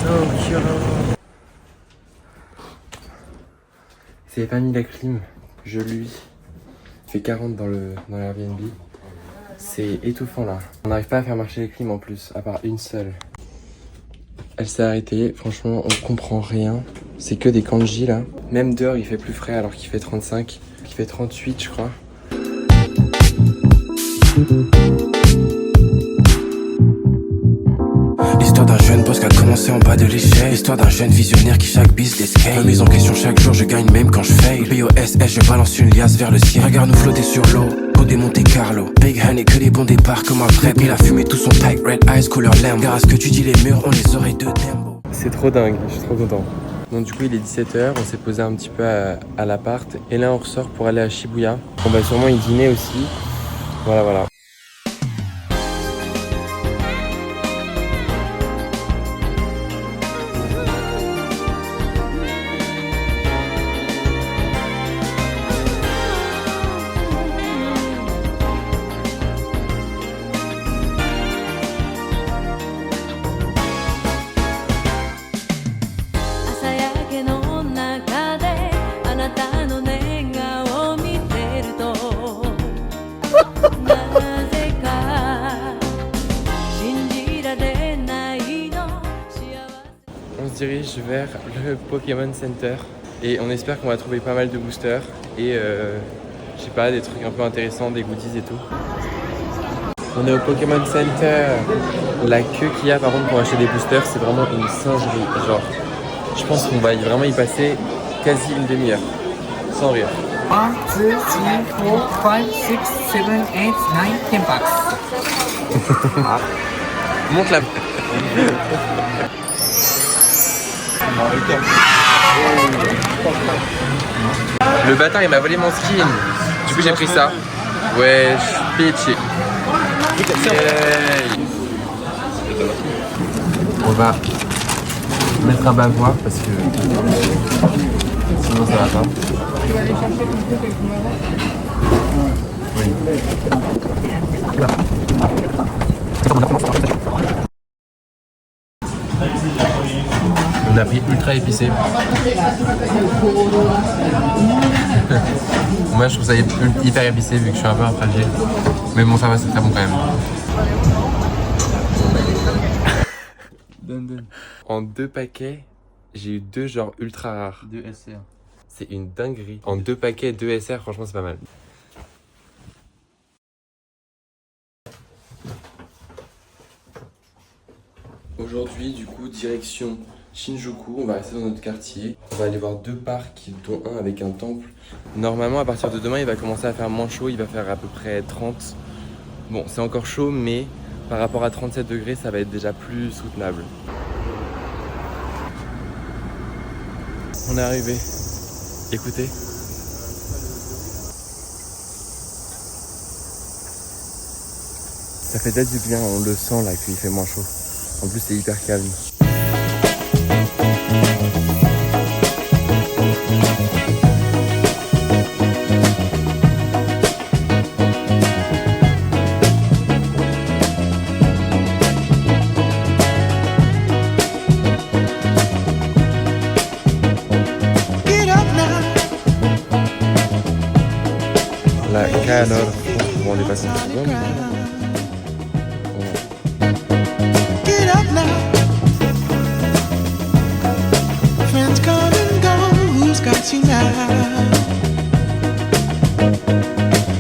Tokyo. C'est pas mis la clim, je lui. Il fait 40 dans l'Airbnb. C'est étouffant là. On n'arrive pas à faire marcher les clims en plus, à part une seule. Elle s'est arrêtée, franchement on comprend rien. C'est que des kanji là. Même dehors il fait plus frais alors qu'il fait 35. Il fait 38 je crois. L'histoire d'un jeune boss qui a commencé en bas de l'échelle. L'histoire d'un jeune visionnaire qui chaque bise l'escape. Remise en question chaque jour, je gagne même quand je fail. BOSS, je balance une liasse vers le ciel. Regarde nous flotter sur l'eau, côté Monte Carlo. Big Honey, que des bons départs comme un vrai. Il a fumé tout son tight red eyes couleur lamb. Car à ce que tu dis les murs ont les oreilles de Dembo. C'est trop dingue, je suis trop content. Donc du coup il est 17h, on s'est posé un petit peu à l'appart. Et là on ressort pour aller à Shibuya. On va sûrement y dîner aussi. Voilà. On se dirige vers le Pokémon Center et on espère qu'on va trouver pas mal de boosters et je sais pas, des trucs un peu intéressants, des goodies et tout. On est au Pokémon Center. La queue qu'il y a par contre pour acheter des boosters, c'est vraiment une singerie. Genre, je pense qu'on va vraiment y passer quasi une demi-heure, sans rire. 1, 2, 3, 4, 5, 6, 7, 8, 9, 10 bucks. Monte la... Le bâtard il m'a volé mon skin. Du coup j'ai pris ça. Wesh, bitch. On va mettre un bavoir parce que sinon ça va pas. Oui. On a pris ultra épicé. Moi je trouve ça hyper épicé vu que je suis un peu fragile. Mais bon ça va, c'est très bon quand même. En 2 paquets, j'ai eu 2 genres ultra rares. 2 SR. C'est une dinguerie. En 2 paquets, 2 SR, franchement c'est pas mal. Aujourd'hui, du coup, direction Shinjuku. On va rester dans notre quartier. On va aller voir 2 parcs, dont un avec un temple. Normalement, à partir de demain, il va commencer à faire moins chaud. Il va faire à peu près 30. Bon, c'est encore chaud, mais par rapport à 37 degrés, ça va être déjà plus soutenable. On est arrivé. Écoutez. Ça fait peut-être du bien, on le sent là qu'il fait moins chaud. En plus c'est hyper calme. La Canor, on est passé un peu bon.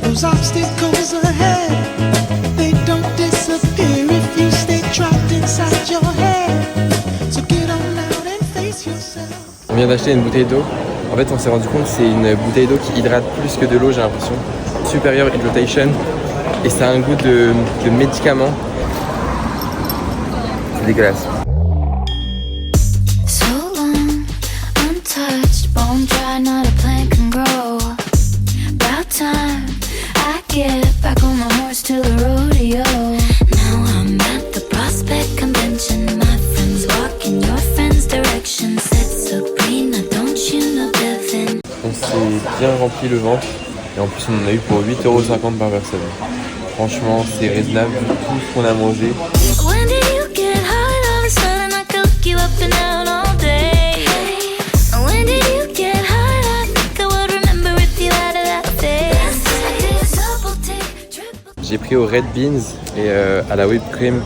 Those obstacles ahead, they don't disappear if you stay trapped inside your head. So get on out and face yourself. On vient d'acheter une bouteille d'eau. En fait, on s'est rendu compte que c'est une bouteille d'eau qui hydrate plus que de l'eau, j'ai l'impression. Superior Hydratation. Et ça a un goût de médicament. C'est dégueulasse. On s'est bien rempli le ventre et en plus on en a eu pour 8,50 € par personne. Franchement c'est raisonnable vu tout ce qu'on a mangé. j'ai pris au Red Beans et à la whipped cream.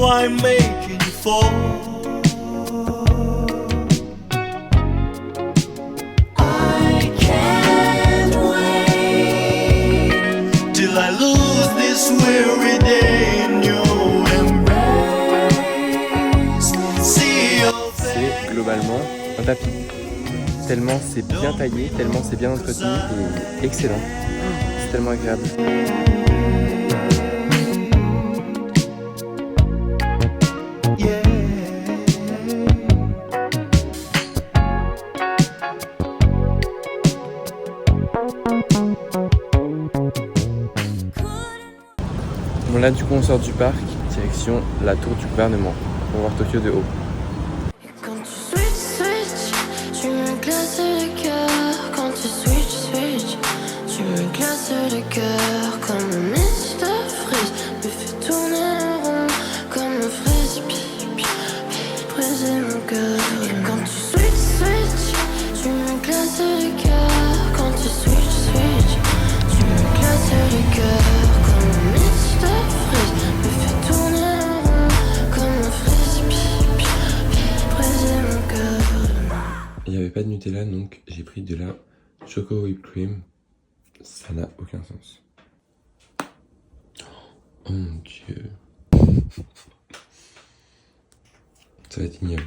I'm making you fall. I can't wait till I lose this weary day in your embrace. See your face. C'est globalement un tapis. Tellement c'est bien taillé, tellement c'est bien entretenu et excellent. C'est tellement agréable. Bon là du coup on sort du parc, direction la tour du gouvernement pour voir Tokyo de haut. Quand tu switch, tu me glaces le cœur. Quand tu switch, tu me glaces le cœur. Comme un Mr. Freeze, me fait tourner le rond. Comme un frisbee, briser mon cœur. Et quand tu switch, tu me glaces le cœur. Quand tu switch, tu me glaces le cœur. Comme un Mr. Freeze, me fait tourner le rond. Comme un frisbee, briser mon cœur. Il n'y avait pas de Nutella donc j'ai pris de la Choco Whipped Cream. Ça n'a aucun sens. Oh mon dieu. Ça va être ignoble.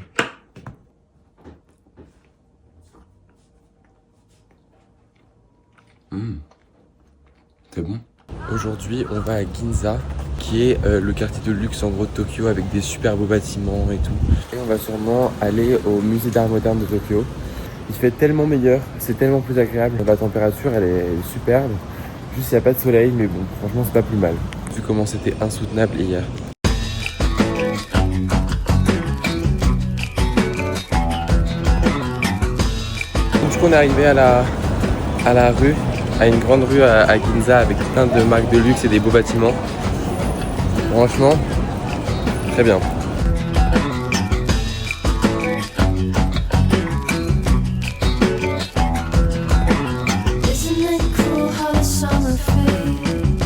C'est bon. Aujourd'hui on va à Ginza qui est le quartier de luxe en gros de Tokyo avec des super beaux bâtiments et tout. Et on va sûrement aller au musée d'art moderne de Tokyo. Il fait tellement meilleur, c'est tellement plus agréable. La température elle est superbe. Juste il n'y a pas de soleil mais bon franchement c'est pas plus mal. Vu comment c'était insoutenable hier. Donc du coup on est arrivé à la rue, à une grande rue à Ginza avec plein de marques de luxe et des beaux bâtiments. Franchement, très bien. Isn't it cool how the summer fades?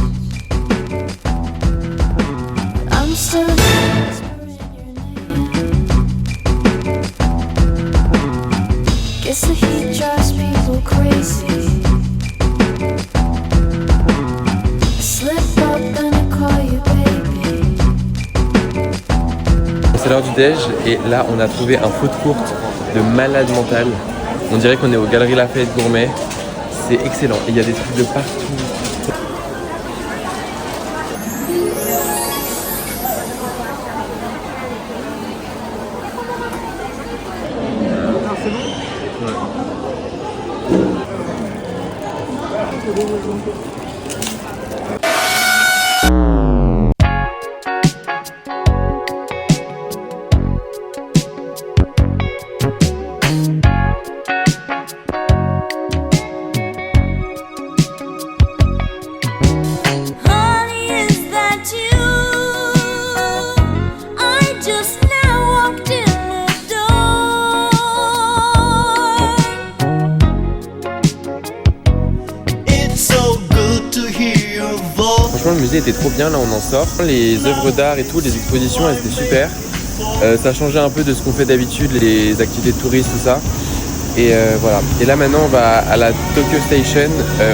I'm still whispering your name. Guess the heat drives people crazy. I slip up and I call you baby. C'est l'heure du déj et là on a trouvé un food court de malade mental. On dirait qu'on est aux Galeries Lafayette Gourmet. C'est excellent et il y a des trucs de partout. Honey, is that you? I just now walked in the door. It's so good to hear your voice. Franchement le musée était trop bien, là on en sort. Les œuvres d'art et tout, les expositions elles étaient super. Ça changeait un peu de ce qu'on fait d'habitude, les activités de tourisme, tout ça. Et voilà. Et là maintenant on va à la Tokyo Station,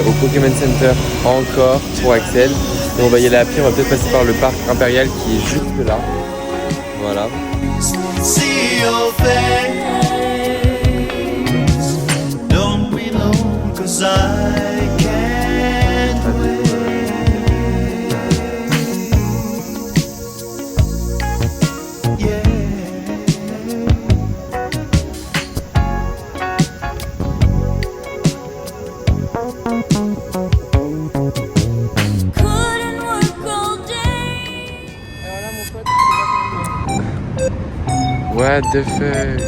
au Pokémon Center encore pour Axel. Et on va y aller à pied, on va peut-être passer par le parc impérial qui est juste là. Voilà. See your face. Don't be long, 'cause I can't wait. Yeah. What the fuck?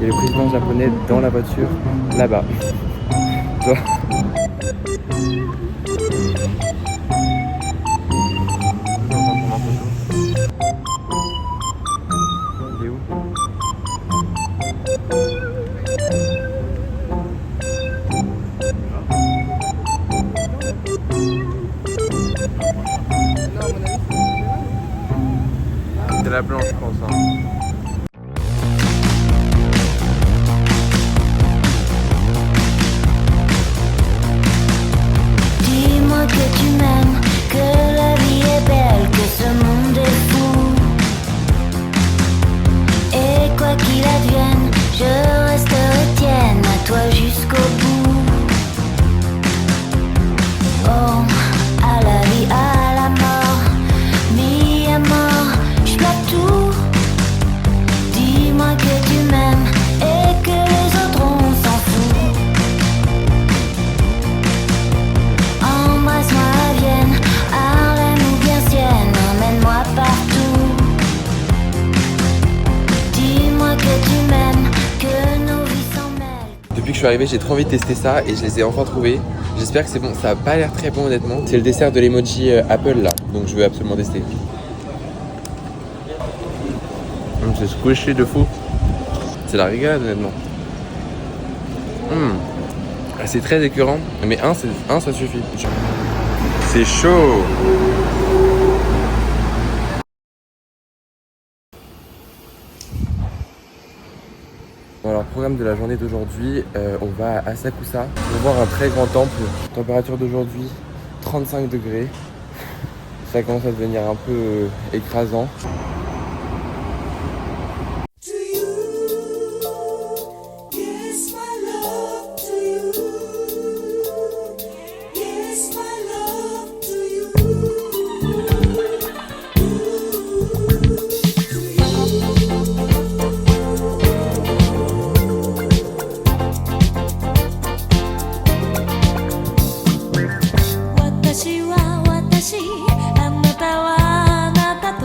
Et le président japonais dans la voiture, là-bas. Toi. Il est où? C'est la blanche, je pense. Hein. Dis-moi que tu m'aimes, que la vie est belle, que ce monde est fou. Et quoi qu'il advienne, je resterai tienne à toi jusqu'au bout. Oh, à la vie, à la mort, mi à mort, je plaque tout. Dis-moi que tu m'aimes et que les autres on s'en fout. Embrasse-moi à Vienne, Harlem ou bien Sienne, emmène-moi partout. Dis-moi que tu m'aimes, que nos vies s'en mêlent. Depuis que je suis arrivé, j'ai trop envie de tester ça et je les ai enfin trouvés. J'espère que c'est bon, ça a pas l'air très bon honnêtement. C'est le dessert de l'emoji Apple là, donc je veux absolument tester. C'est squishy de fou. C'est la rigolade honnêtement. C'est très écœurant, mais un ça suffit. C'est chaud. Bon alors programme de la journée d'aujourd'hui, on va à Asakusa. On va voir un très grand temple. Température d'aujourd'hui 35 degrés. Ça commence à devenir un peu écrasant. Yes, my love to you. Yes, my love to you. Watashi wa watashi, あなたはあなたと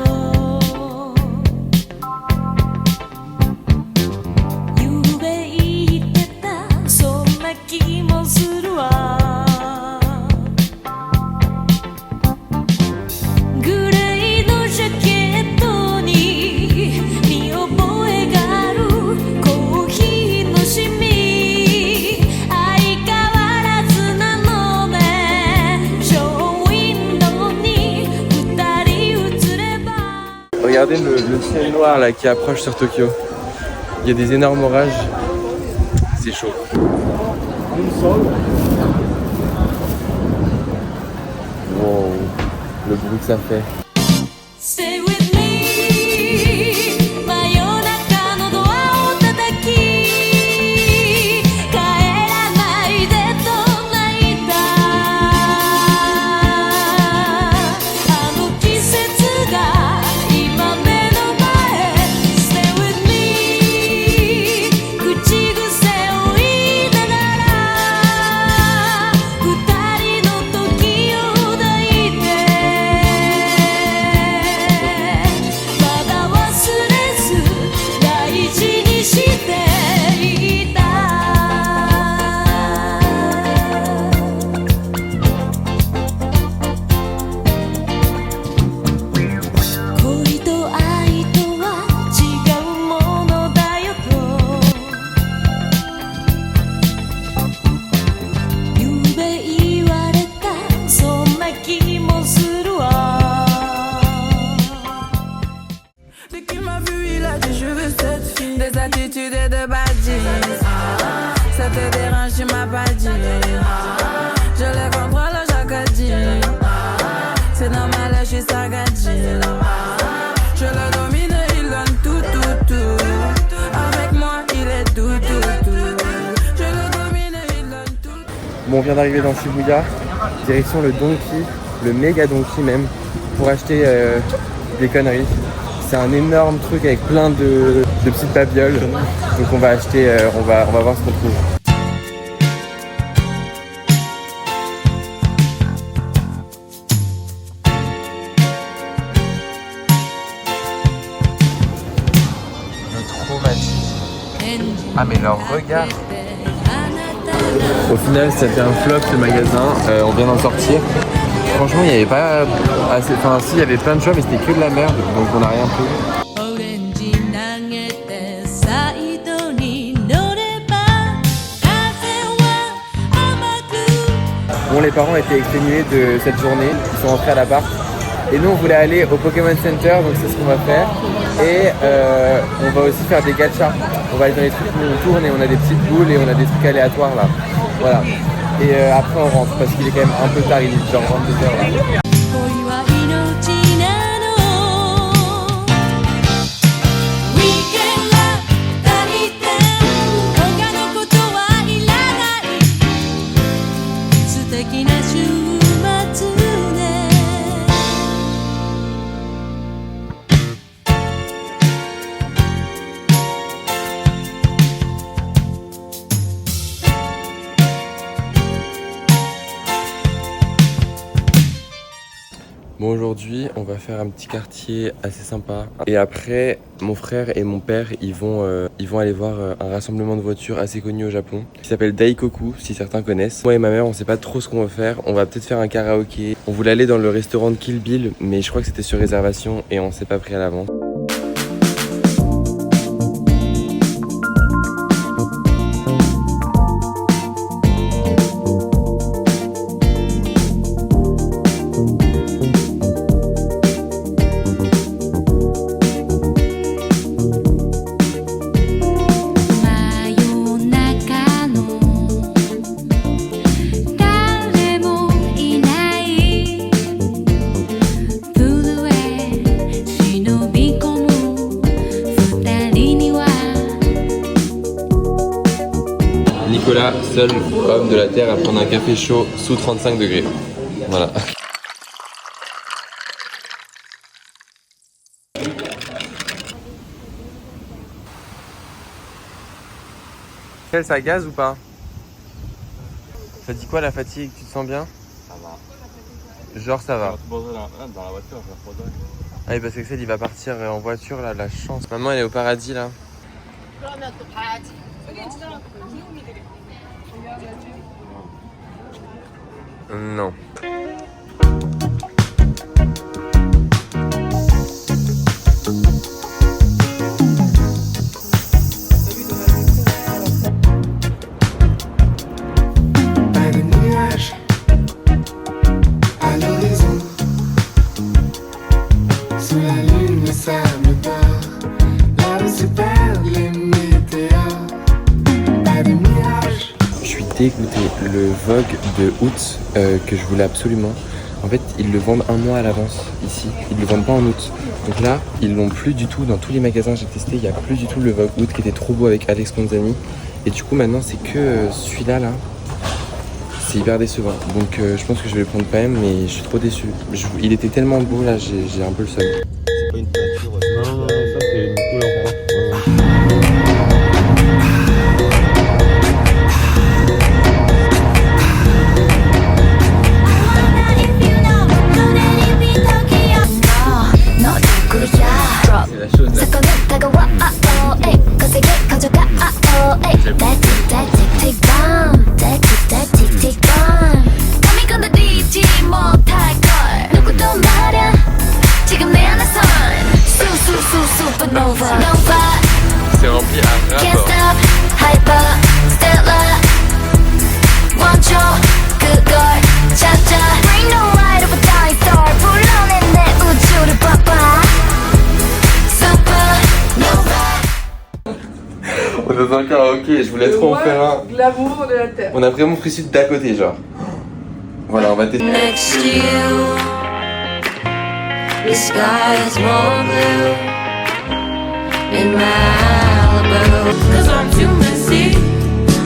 ゆうべ言ってた、そんな気もするわ。グレーのジャケットに見覚えがあるコーヒーのシミ、相変わらずなのね。ショーウィンドウに二人映れば。 Regardez le ciel noir là qui approche sur Tokyo. Il y a des énormes orages. C'est chaud. Wow, le bruit que ça fait. Stay with me 真夜中のドアを叩き帰らないでと泣いたあの季節が今目の前 Stay with me 口癖を言いながら二人の時を抱いてまだ忘れず大事にしていた恋と愛とは違うものだよとゆうべ言われたそんな気もするわ Dès qu'il m'a vu, il a dit je veux cette fille, des attitudes et de badges. Ça te dérange, tu m'as pas dit. Je les contrôle chaque dit. C'est normal, je suis sagadji. Je le domine, il donne tout. Avec moi, il est tout. Je le domine, il donne tout. Bon, on vient d'arriver dans Shibuya, direction le Donki, le méga Donki même, pour acheter des conneries. C'est un énorme truc avec plein de petites babioles. Donc on va acheter, on va voir ce qu'on trouve. Ah mais leur regard. Au final ça fait un flop ce magasin, on vient d'en sortir. Franchement il n'y avait pas assez, enfin si il y avait plein de choix mais c'était que de la merde donc on n'a rien pris. Bon les parents étaient exténués de cette journée, ils sont rentrés à l'appart. Et nous on voulait aller au Pokémon Center donc c'est ce qu'on va faire. Et on va aussi faire des gachas. On va aller dans les trucs où on tourne et on a des petites boules et on a des trucs aléatoires là. Voilà. Et après on rentre parce qu'il est quand même un peu tard, il est genre 22h là. Bon aujourd'hui on va faire un petit quartier assez sympa et après mon frère et mon père ils vont aller voir un rassemblement de voitures assez connu au Japon qui s'appelle Daikoku si certains connaissent. Moi et ma mère on sait pas trop ce qu'on va faire, on va peut-être faire un karaoké. On voulait aller dans le restaurant de Kill Bill mais je crois que c'était sur réservation et on s'est pas pris à l'avance. Nicolas, seul homme de la Terre à prendre un café chaud sous 35 degrés. Voilà. Quel ça gaz ou pas? Ça dit quoi la fatigue? Tu te sens bien? Ça va. Genre ça va. Dans la voiture, ah oui parce que Axel il va partir en voiture là, la chance. Maman elle est au paradis là. Non. Dégoûté. Le Vogue de août que je voulais absolument, en fait ils le vendent un mois à l'avance ici, ils le vendent pas en août, donc là ils l'ont plus du tout dans tous les magasins. J'ai testé, il n'y a plus du tout le Vogue août qui était trop beau avec Alex Ponzani et du coup maintenant c'est que celui-là là, c'est hyper décevant donc je pense que je vais le prendre quand même mais je suis trop déçu. Il était tellement beau là, j'ai un peu le seum. C'est pas une peinture. Non, ça c'est une couleur. C'est rempli à rapport. On est dans un karaoké, je voulais trop en faire un. L'amour de la terre. On a vraiment pris celui d'à côté genre. Voilà, on va tester. Next to you, the sky is more blue in Malibu. 'Cause I'm too messy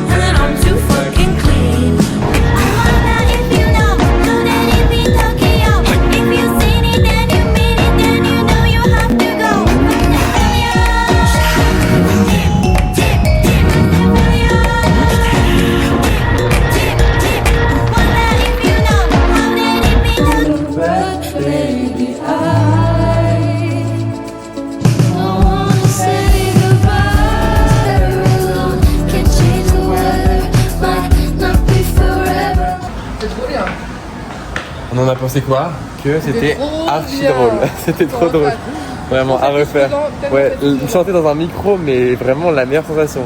and then I'm too fucking clean. I wonder if you know that it be Tokyo. If you seen it then you mean it, then you know you have to go. on a pensé quoi? Que c'était trop archi bien. drôle. C'était trop drôle. Vraiment à refaire. Ouais, chanter dans un micro, mais vraiment la meilleure sensation.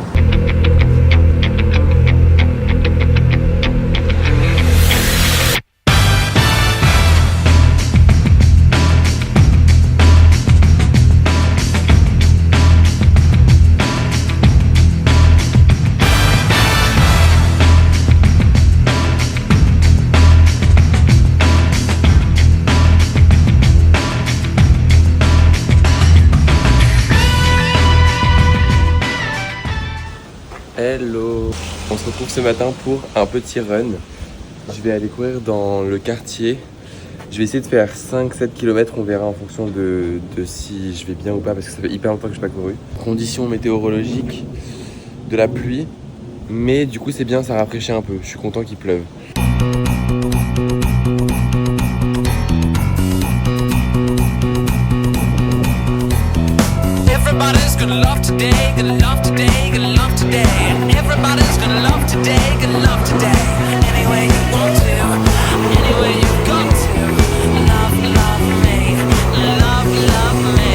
Hello. On se retrouve ce matin pour un petit run. Je vais aller courir dans le quartier. Je vais essayer de faire 5-7 km, on verra en fonction de si je vais bien ou pas parce que ça fait hyper longtemps que je n'ai pas couru. Conditions météorologiques, de la pluie, mais du coup c'est bien, ça rafraîchit un peu. Je suis content qu'il pleuve. Everybody's gonna love today, gonna love today, gonna love today. Everybody's gonna love today, gonna love today. Any way you want to, any way you got to. Love, love me, love, love me,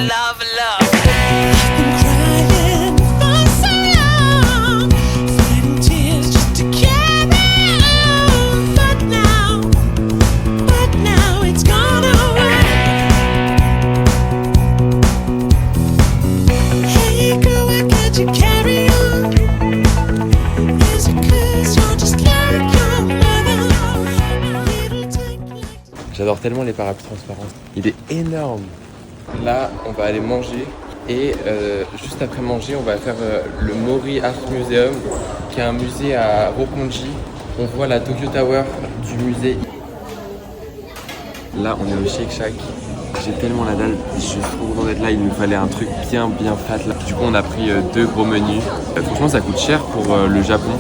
love, love me. I've been crying for so long, fighting tears just to carry on. But now it's gone away. Hey girl, why can't you carry on? Is it 'cause you're just like your mother? Little tank like. J'adore tellement les parapluies transparents. Il est énorme. Là, on va aller manger et juste après manger, on va faire le Mori Art Museum, qui est un musée à Roppongi. On voit la Tokyo Tower du musée. Là, on est au Shake Shack. J'ai tellement la dalle, je suis trop content d'être là. Il nous fallait un truc bien fat là. Du coup, on a pris 2 gros menus. Franchement, ça coûte cher pour le Japon.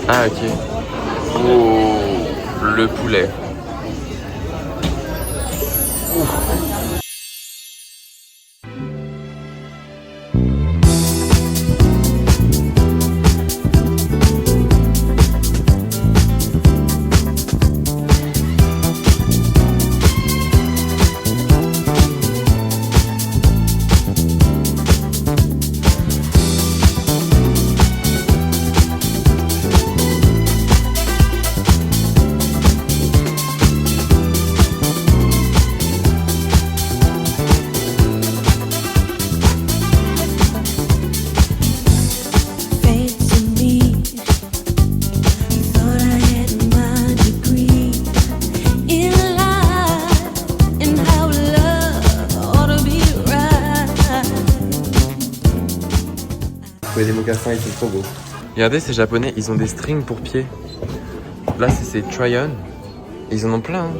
Ah, ok. Oh, le poulet. Fancy me, thought I had my degree in life and how love ought to be right. Trouver des mocassins, ils sont trop beaux. Regardez, ces japonais, ils ont des strings pour pieds. Là, c'est try-on. Ils en ont plein. Hein.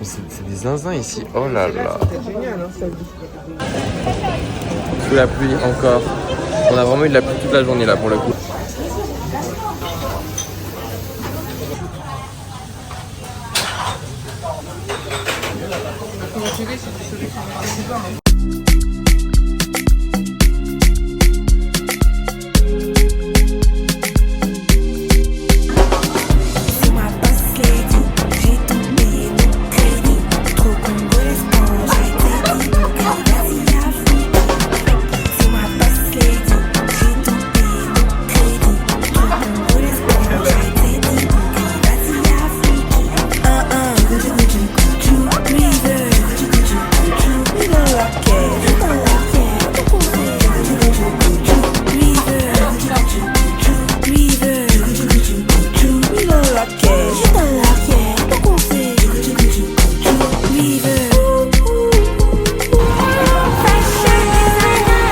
C'est des zinzins ici. Oh là là. Sous la pluie encore. On a vraiment eu de la pluie toute la journée là pour le coup. C'est ma boss lady, j'ai tout payé mon crédit. Trop congolaise quand j'ai été dit, vas-y Afrique. C'est ma boss lady, j'ai tout payé mon crédit. Trop congolaise quand j'ai été dit, vas-y Afrique. Gucci Gucci Gucci, river, Gucci Gucci Gucci, we don't rock it, we don't rock it. Gucci Gucci Gucci, river, Gucci Gucci Gucci, river, Gucci Gucci Gucci, we don't rock it, we don't rock it. Donc on fait Gucci Gucci Gucci, river. Fashion designer,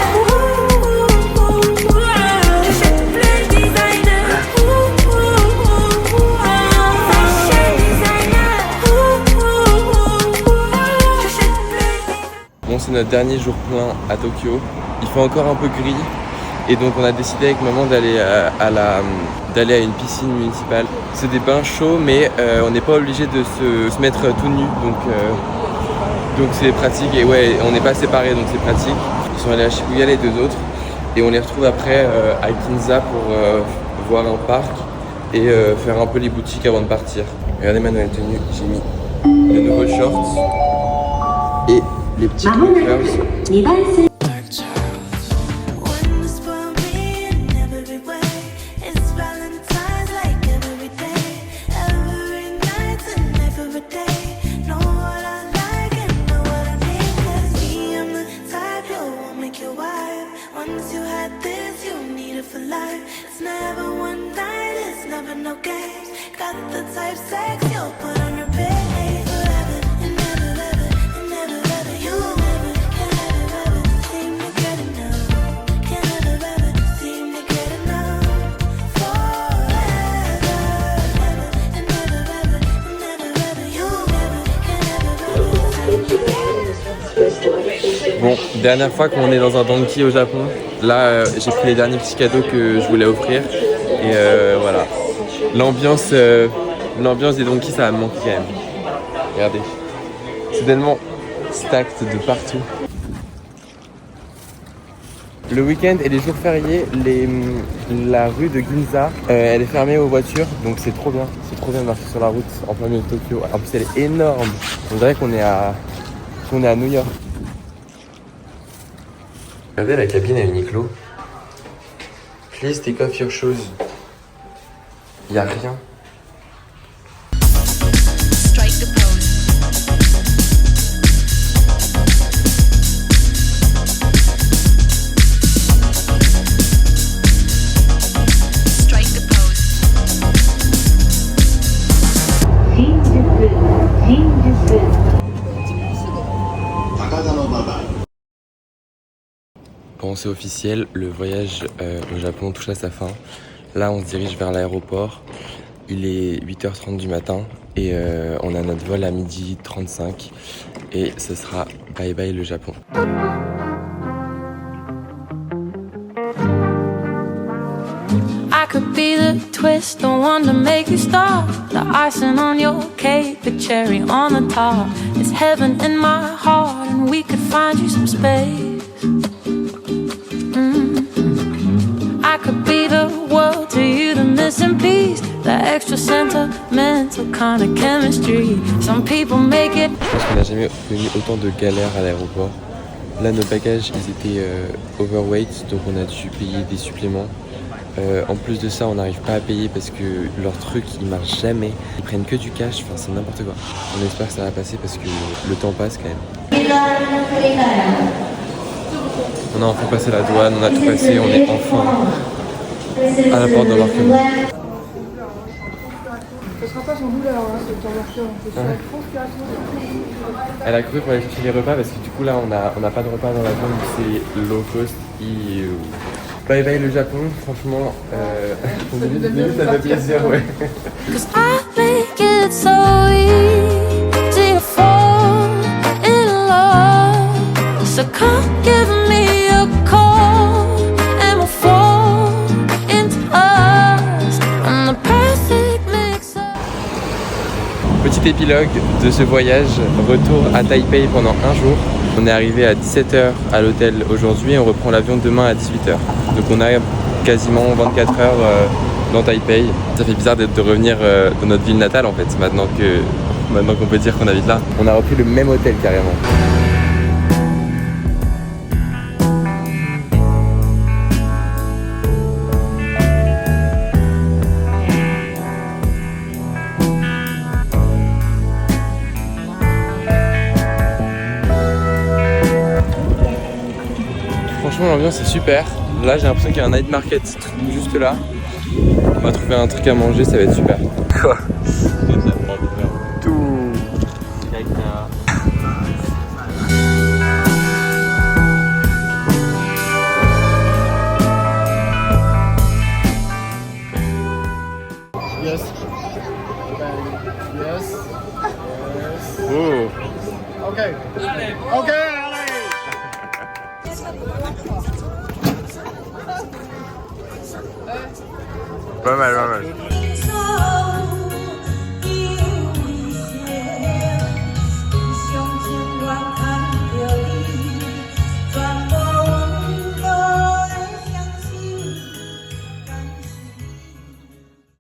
j'achète plein de designer. Fashion designer, j'achète plein de. Bon, c'est notre dernier jour plein à Tokyo. Il fait encore un peu gris. Et donc on a décidé avec maman d'aller à une piscine municipale. C'est des bains chauds, mais on n'est pas obligé de se mettre tout nu. Donc c'est pratique. Et ouais, on n'est pas séparés, donc c'est pratique. Ils sont allés à Shibuya les 2 autres. Et on les retrouve après à Ginza pour voir un parc. et faire un peu les boutiques avant de partir. Regardez ma nouvelle tenue, j'ai mis de nouveaux shorts et les petits crackers. Bon, dernière fois qu'on est dans un Donki au Japon, là j'ai pris les derniers petits cadeaux que je voulais offrir et voilà. L'ambiance des Donki, ça me manque quand même. Regardez, c'est tellement stacked de partout. Le week-end et les jours fériés, la rue de Ginza, elle est fermée aux voitures, donc c'est trop bien. C'est trop bien de marcher sur la route en plein milieu de Tokyo. En plus, elle est énorme. On dirait qu'on est à New York. Regardez la cabine à Uniqlo. Please take off your shoes. Y a rien. Strike the pose. Strike the pose. Bon, c'est officiel, le voyage au Japon touche à sa fin. Là, on se dirige vers l'aéroport. Il est 8h30 du matin et on a notre vol à 12h35 et ce sera bye bye le Japon. I could be the twist, the one to make you stop. The icing on your cake, the cherry on the top. It's heaven in my heart and we could find you some space. I could be the world to you, the missing piece, the extra sentimental kind of chemistry. Some people make it. Je pense qu'on n'a jamais connu autant de galères à l'aéroport. Là, nos bagages, ils étaient overweight, donc on a dû payer des suppléments. En plus de ça, on n'arrive pas à payer parce que leur truc, il marche jamais. Ils prennent que du cash, enfin c'est n'importe quoi. On espère que ça va passer parce que le temps passe quand même. On a enfin passé la douane, on a tout passé, on est enfin à la porte d'embarquement. Ce sera pas sans douleur, hein, cet embarquement. Elle a cru pour aller chercher les repas parce que du coup là on a pas de repas dans l'avion, c'est low cost. Bye bye le Japon, franchement, ça fait plaisir, ouais. 'Cause I think it's so easy to fall in love. So come give me a call and we'll fall into us. And the perfect mix of... Petit épilogue de ce voyage, retour à Taipei pendant un jour. On est arrivé à 17h à l'hôtel aujourd'hui et on reprend l'avion demain à 18h. Donc on a quasiment 24 heures dans Taipei. Ça fait bizarre de revenir dans notre ville natale en fait, maintenant qu'on peut dire qu'on habite là. On a repris le même hôtel carrément. Franchement l'ambiance est super. Là j'ai l'impression qu'il y a un night market juste là. On va trouver un truc à manger, ça va être super. Quoi? Tout. Yes. Yes. Oh. Okay. Okay. Pas mal, pas mal.